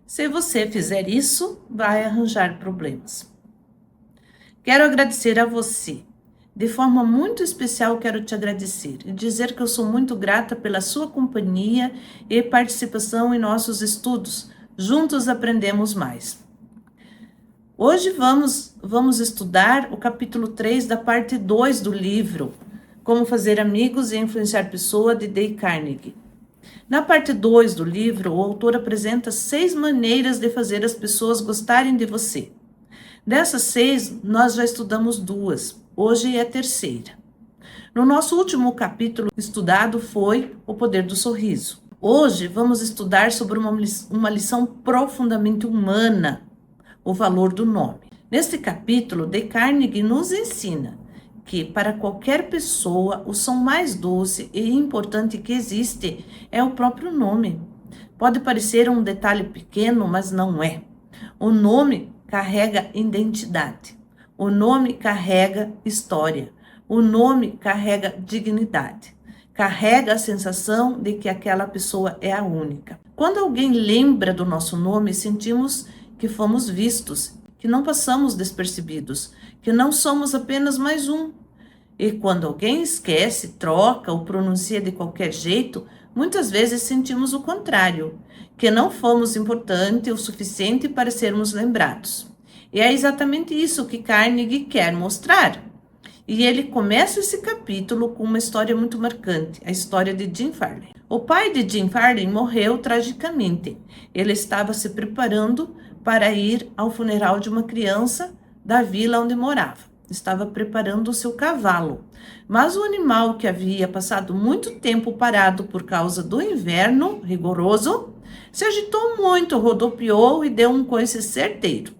Se você fizer isso, vai arranjar problemas. Quero agradecer a você. De forma muito especial, quero te agradecer e dizer que eu sou muito grata pela sua companhia e participação em nossos estudos. Juntos aprendemos mais. Hoje vamos estudar o capítulo 3 da parte 2 do livro Como Fazer Amigos e Influenciar Pessoas, de Dale Carnegie. Na parte 2 do livro, o autor apresenta 6 maneiras de fazer as pessoas gostarem de você. Dessas 6, nós já estudamos 2. Hoje é a terceira. No nosso último capítulo estudado foi o poder do sorriso. Hoje vamos estudar sobre uma lição profundamente humana, o valor do nome. Neste capítulo, Dale Carnegie nos ensina que para qualquer pessoa o som mais doce e importante que existe é o próprio nome. Pode parecer um detalhe pequeno, mas não é. O nome carrega identidade. O nome carrega história. O nome carrega dignidade. Carrega a sensação de que aquela pessoa é a única. Quando alguém lembra do nosso nome, sentimos que fomos vistos, que não passamos despercebidos, que não somos apenas mais um. E quando alguém esquece, troca ou pronuncia de qualquer jeito, muitas vezes sentimos o contrário, que não fomos importantes o suficiente para sermos lembrados. E é exatamente isso que Carnegie quer mostrar. E ele começa esse capítulo com uma história muito marcante, a história de Jim Farley. O pai de Jim Farley morreu tragicamente. Ele estava se preparando para ir ao funeral de uma criança da vila onde morava. Estava preparando o seu cavalo. Mas o animal, que havia passado muito tempo parado por causa do inverno rigoroso, se agitou muito, rodopiou e deu um coice certeiro.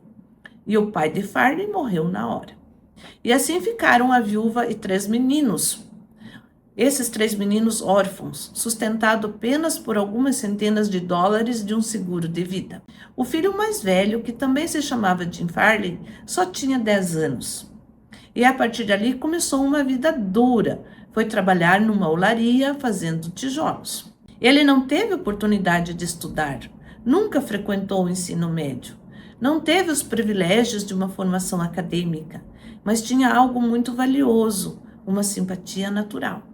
E o pai de Farley morreu na hora. E assim ficaram a viúva e 3 meninos. Esses 3 meninos órfãos, sustentados apenas por algumas centenas de dólares de um seguro de vida. O filho mais velho, que também se chamava Jim Farley, só tinha 10 anos. E a partir dali começou uma vida dura. Foi trabalhar numa olaria fazendo tijolos. Ele não teve oportunidade de estudar, nunca frequentou o ensino médio, não teve os privilégios de uma formação acadêmica, mas tinha algo muito valioso, uma simpatia natural,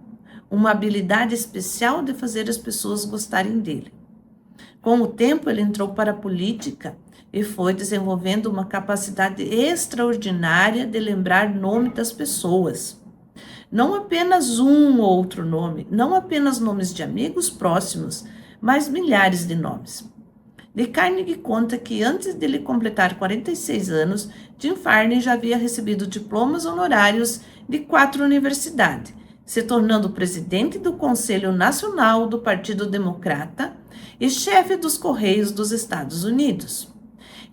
uma habilidade especial de fazer as pessoas gostarem dele. Com o tempo, ele entrou para a política e foi desenvolvendo uma capacidade extraordinária de lembrar nome das pessoas. Não apenas um ou outro nome, não apenas nomes de amigos próximos, mas milhares de nomes. Dale Carnegie conta que antes de ele completar 46 anos, Jim Farley já havia recebido diplomas honorários de 4 universidades, se tornando presidente do Conselho Nacional do Partido Democrata e chefe dos Correios dos Estados Unidos.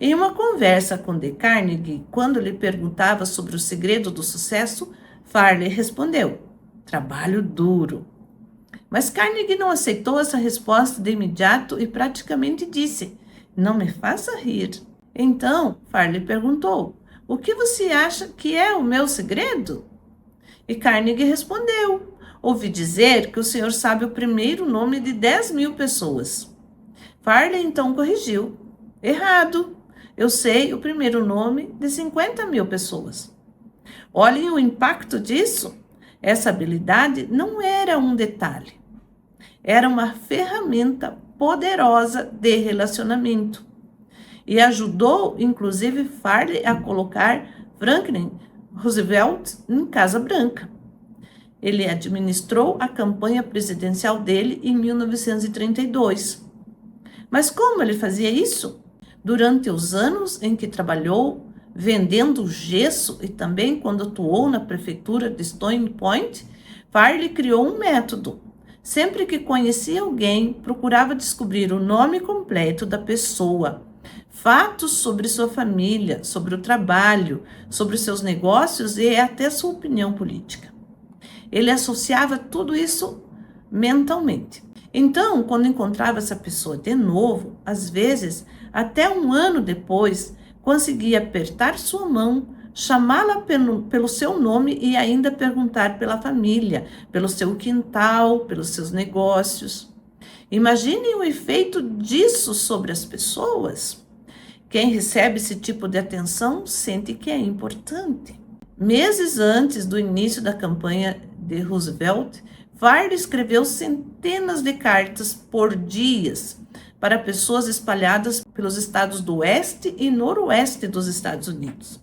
Em uma conversa com Dale Carnegie, quando lhe perguntava sobre o segredo do sucesso, Farley respondeu: trabalho duro. Mas Carnegie não aceitou essa resposta de imediato e praticamente disse: não me faça rir. Então, Farley perguntou: o que você acha que é o meu segredo? E Carnegie respondeu: ouvi dizer que o senhor sabe o primeiro nome de 10.000 pessoas. Farley então corrigiu: errado. Eu sei o primeiro nome de 50.000 pessoas. Olhem o impacto disso. Essa habilidade não era um detalhe. Era uma ferramenta poderosa de relacionamento. E ajudou, inclusive, Farley a colocar Franklin Roosevelt em Casa Branca. Ele administrou a campanha presidencial dele em 1932. Mas como ele fazia isso? Durante os anos em que trabalhou vendendo gesso e também quando atuou na prefeitura de Stony Point, Farley criou um método. Sempre que conhecia alguém, procurava descobrir o nome completo da pessoa, fatos sobre sua família, sobre o trabalho, sobre seus negócios e até sua opinião política. Ele associava tudo isso mentalmente. Então, quando encontrava essa pessoa de novo, às vezes, até um ano depois, conseguia apertar sua mão, chamá-la pelo seu nome e ainda perguntar pela família, pelo seu quintal, pelos seus negócios. Imaginem o efeito disso sobre as pessoas. Quem recebe esse tipo de atenção sente que é importante. Meses antes do início da campanha de Roosevelt, Farley escreveu centenas de cartas por dias para pessoas espalhadas pelos estados do oeste e noroeste dos Estados Unidos.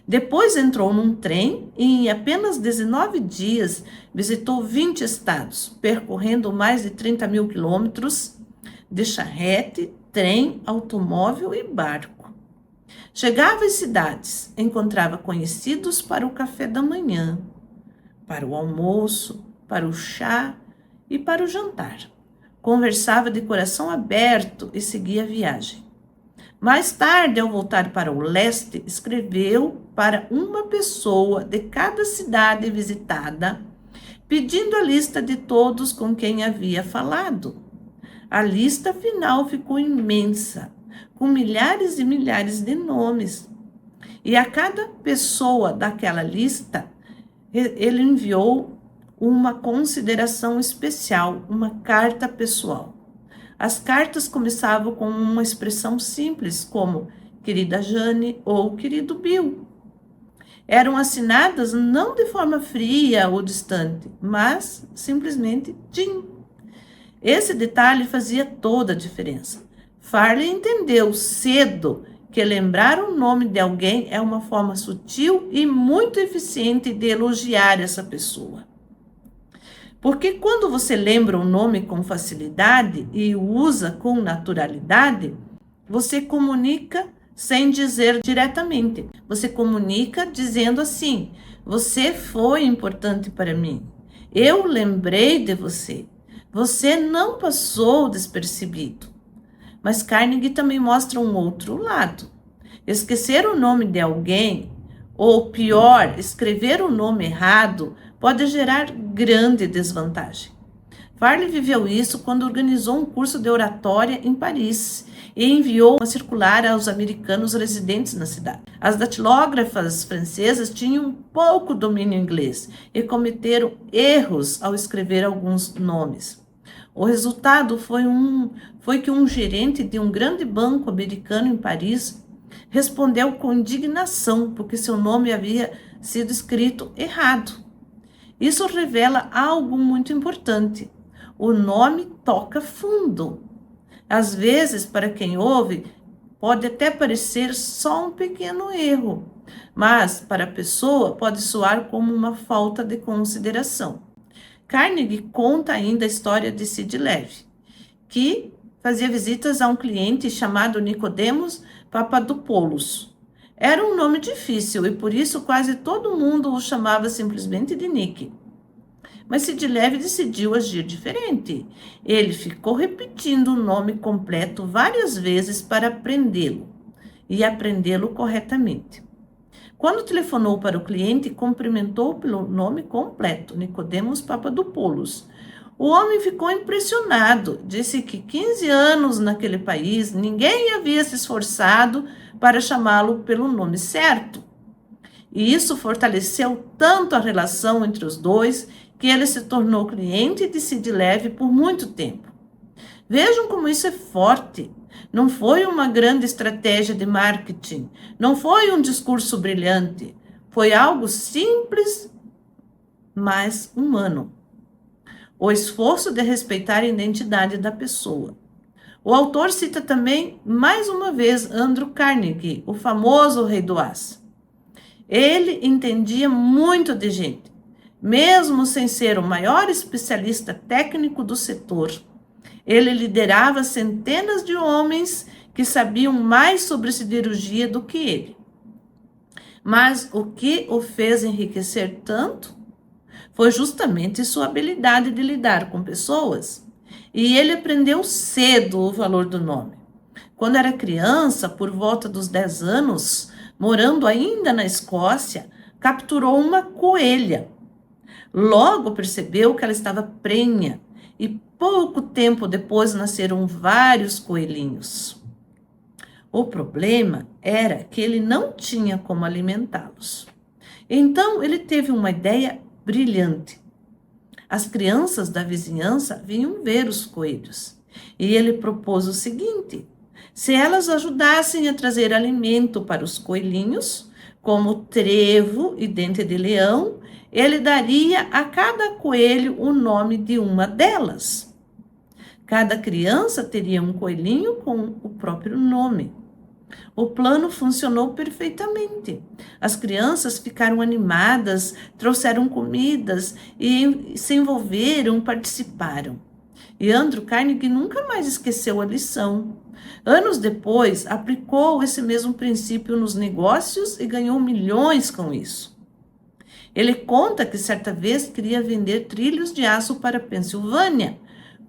Depois entrou num trem e em apenas 19 dias visitou 20 estados, percorrendo mais de 30 mil quilômetros de charrete, trem, automóvel e barco. Chegava às cidades, encontrava conhecidos para o café da manhã, para o almoço, para o chá e para o jantar. Conversava de coração aberto e seguia a viagem. Mais tarde, ao voltar para o leste, escreveu para uma pessoa de cada cidade visitada, pedindo a lista de todos com quem havia falado. A lista final ficou imensa, com milhares e milhares de nomes. E a cada pessoa daquela lista, ele enviou uma consideração especial, uma carta pessoal. As cartas começavam com uma expressão simples, como querida Jane ou querido Bill. Eram assinadas não de forma fria ou distante, mas simplesmente Jim. Esse detalhe fazia toda a diferença. Farley entendeu cedo que lembrar o nome de alguém é uma forma sutil e muito eficiente de elogiar essa pessoa. Porque quando você lembra um nome com facilidade e o usa com naturalidade, você comunica sem dizer diretamente. Você comunica dizendo assim: você foi importante para mim. Eu lembrei de você. Você não passou despercebido. Mas Carnegie também mostra um outro lado. Esquecer o nome de alguém, ou pior, escrever o nome errado, pode gerar grande desvantagem. Farley viveu isso quando organizou um curso de oratória em Paris e enviou uma circular aos americanos residentes na cidade. As datilógrafas francesas tinham pouco domínio inglês e cometeram erros ao escrever alguns nomes. O resultado foi que um gerente de um grande banco americano em Paris respondeu com indignação porque seu nome havia sido escrito errado. Isso revela algo muito importante. O nome toca fundo. Às vezes, para quem ouve, pode até parecer só um pequeno erro, mas para a pessoa pode soar como uma falta de consideração. Carnegie conta ainda a história de Sid Levy, que fazia visitas a um cliente chamado Nicodemos Papadopoulos. Era um nome difícil e por isso quase todo mundo o chamava simplesmente de Nick. Mas Sid Levy decidiu agir diferente. Ele ficou repetindo o nome completo várias vezes para aprendê-lo e aprendê-lo corretamente. Quando telefonou para o cliente, cumprimentou pelo nome completo, Nicodemos Papadopoulos. O homem ficou impressionado, disse que 15 anos naquele país, ninguém havia se esforçado para chamá-lo pelo nome certo. E isso fortaleceu tanto a relação entre os dois que ele se tornou cliente de Sid Levy por muito tempo. Vejam como isso é forte. Não foi uma grande estratégia de marketing, não foi um discurso brilhante, foi algo simples, mas humano. O esforço de respeitar a identidade da pessoa. O autor cita também, mais uma vez, Andrew Carnegie, o famoso rei do aço. Ele entendia muito de gente, mesmo sem ser o maior especialista técnico do setor. Ele liderava centenas de homens que sabiam mais sobre siderurgia do que ele. Mas o que o fez enriquecer tanto foi justamente sua habilidade de lidar com pessoas. E ele aprendeu cedo o valor do nome. Quando era criança, por volta dos 10 anos, morando ainda na Escócia, capturou uma coelha. Logo percebeu que ela estava prenha e pouco tempo depois nasceram vários coelhinhos. O problema era que ele não tinha como alimentá-los. Então ele teve uma ideia brilhante. As crianças da vizinhança vinham ver os coelhos. E ele propôs o seguinte: se elas ajudassem a trazer alimento para os coelhinhos, como trevo e dente de leão, ele daria a cada coelho o nome de uma delas. Cada criança teria um coelhinho com o próprio nome. O plano funcionou perfeitamente. As crianças ficaram animadas, trouxeram comidas e se envolveram, participaram. E Andrew Carnegie nunca mais esqueceu a lição. Anos depois, aplicou esse mesmo princípio nos negócios e ganhou milhões com isso. Ele conta que certa vez queria vender trilhos de aço para a Pensilvânia,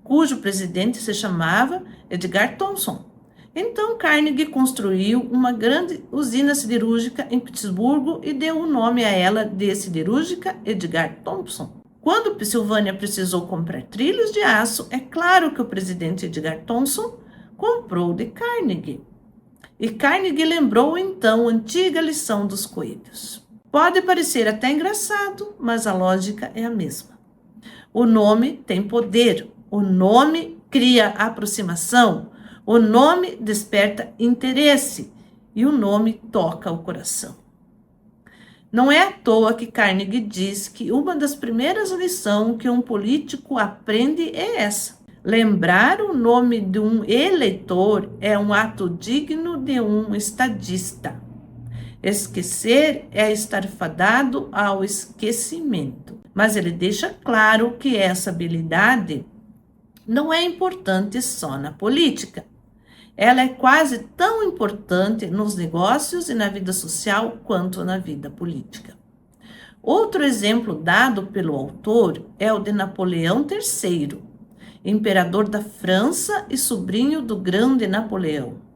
cujo presidente se chamava Edgar Thomson. Então Carnegie construiu uma grande usina siderúrgica em Pittsburgh e deu o nome a ela de Siderúrgica Edgar Thomson. Quando Pensilvânia precisou comprar trilhos de aço, é claro que o presidente Edgar Thomson comprou de Carnegie. E Carnegie lembrou então a antiga lição dos coelhos. Pode parecer até engraçado, mas a lógica é a mesma. O nome tem poder, o nome cria aproximação, o nome desperta interesse e o nome toca o coração. Não é à toa que Carnegie diz que uma das primeiras lições que um político aprende é essa. Lembrar o nome de um eleitor é um ato digno de um estadista. Esquecer é estar fadado ao esquecimento. Mas ele deixa claro que essa habilidade não é importante só na política. Ela é quase tão importante nos negócios e na vida social quanto na vida política. Outro exemplo dado pelo autor é o de Napoleão III, imperador da França e sobrinho do grande Napoleão.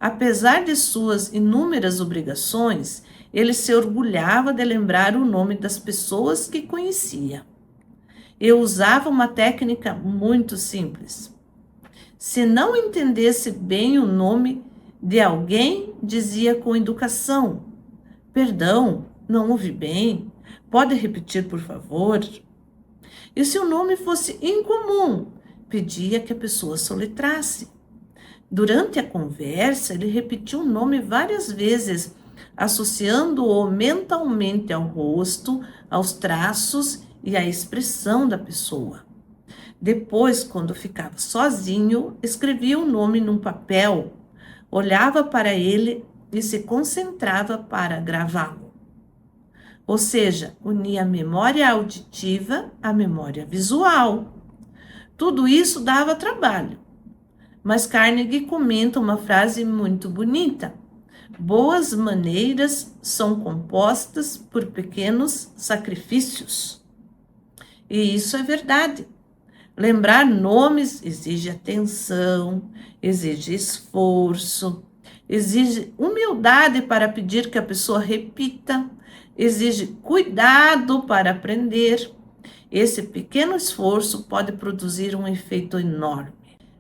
Apesar de suas inúmeras obrigações, ele se orgulhava de lembrar o nome das pessoas que conhecia. E usava uma técnica muito simples. Se não entendesse bem o nome de alguém, dizia com educação: perdão, não ouvi bem, pode repetir, por favor? E se o nome fosse incomum, pedia que a pessoa soletrasse. Durante a conversa, ele repetiu o nome várias vezes, associando-o mentalmente ao rosto, aos traços e à expressão da pessoa. Depois, quando ficava sozinho, escrevia o nome num papel, olhava para ele e se concentrava para gravá-lo. Ou seja, unia a memória auditiva à memória visual. Tudo isso dava trabalho. Mas Carnegie comenta uma frase muito bonita: boas maneiras são compostas por pequenos sacrifícios. E isso é verdade. Lembrar nomes exige atenção, exige esforço, exige humildade para pedir que a pessoa repita, exige cuidado para aprender. Esse pequeno esforço pode produzir um efeito enorme.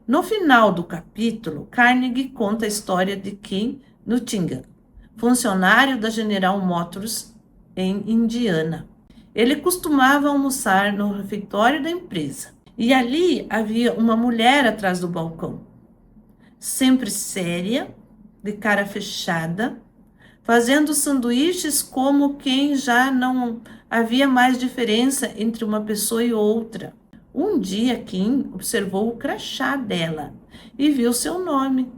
No final do capítulo, Carnegie conta a história de Ken Nuttingham, funcionário da General Motors em Indiana. Ele costumava almoçar no refeitório da empresa. E ali havia uma mulher atrás do balcão, sempre séria, de cara fechada, fazendo sanduíches como quem já não havia mais diferença entre uma pessoa e outra. Um dia, Kim observou o crachá dela e viu seu nome,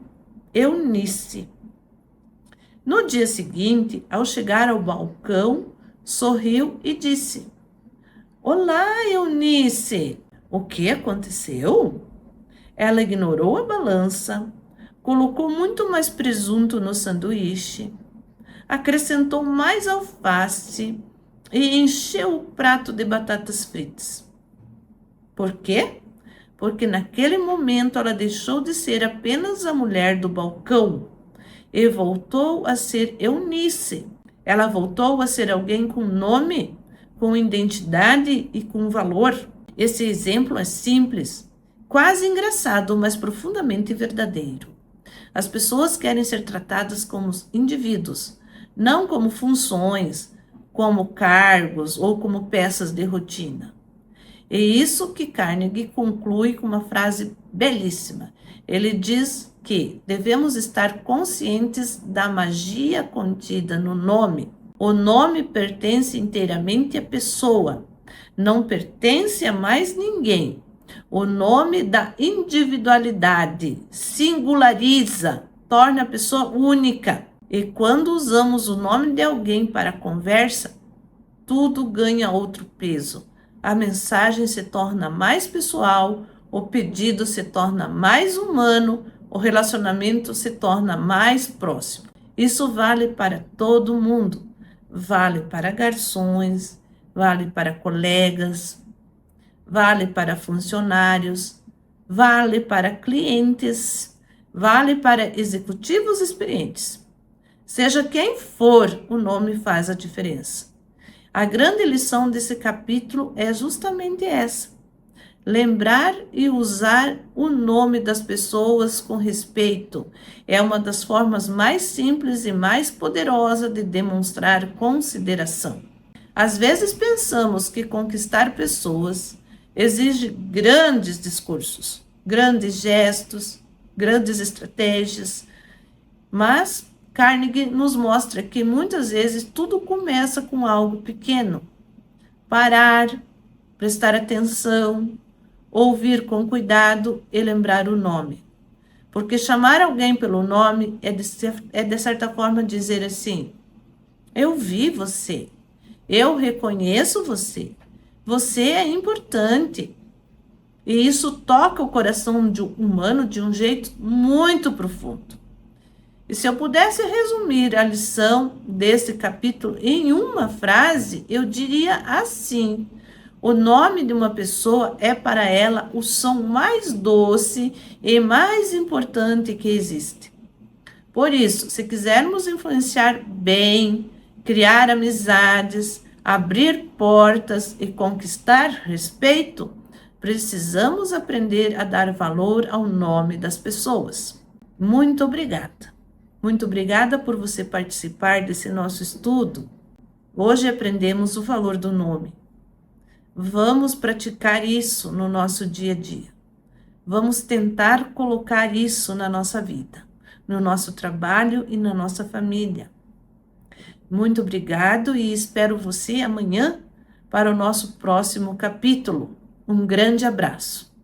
Eunice. No dia seguinte, ao chegar ao balcão, sorriu e disse: Olá, Eunice! O que aconteceu? Ela ignorou a balança, colocou muito mais presunto no sanduíche, acrescentou mais alface e encheu o prato de batatas fritas. Por quê? Porque naquele momento ela deixou de ser apenas a mulher do balcão e voltou a ser Eunice. Ela voltou a ser alguém com nome, com identidade e com valor. Esse exemplo é simples, quase engraçado, mas profundamente verdadeiro. As pessoas querem ser tratadas como indivíduos, não como funções, como cargos ou como peças de rotina. É isso que Carnegie conclui com uma frase belíssima. Ele diz que devemos estar conscientes da magia contida no nome. O nome pertence inteiramente à pessoa, não pertence a mais ninguém. O nome dá individualidade, singulariza, torna a pessoa única. E quando usamos o nome de alguém para a conversa, tudo ganha outro peso. A mensagem se torna mais pessoal, o pedido se torna mais humano, o relacionamento se torna mais próximo. Isso vale para todo mundo. Vale para garçons, vale para colegas, vale para funcionários, vale para clientes, vale para executivos experientes. Seja quem for, o nome faz a diferença. A grande lição desse capítulo é justamente essa: lembrar e usar o nome das pessoas com respeito é uma das formas mais simples e mais poderosas de demonstrar consideração. Às vezes pensamos que conquistar pessoas exige grandes discursos, grandes gestos, grandes estratégias, mas Carnegie nos mostra que muitas vezes tudo começa com algo pequeno. Parar, prestar atenção, ouvir com cuidado e lembrar o nome. Porque chamar alguém pelo nome é de certa forma dizer assim: eu vi você, eu reconheço você, você é importante. E isso toca o coração humano de um jeito muito profundo. E se eu pudesse resumir a lição desse capítulo em uma frase, eu diria assim: o nome de uma pessoa é para ela o som mais doce e mais importante que existe. Por isso, se quisermos influenciar bem, criar amizades, abrir portas e conquistar respeito, precisamos aprender a dar valor ao nome das pessoas. Muito obrigada. Muito obrigada por você participar desse nosso estudo. Hoje aprendemos o valor do nome. Vamos praticar isso no nosso dia a dia. Vamos tentar colocar isso na nossa vida, no nosso trabalho e na nossa família. Muito obrigado e espero você amanhã para o nosso próximo capítulo. Um grande abraço.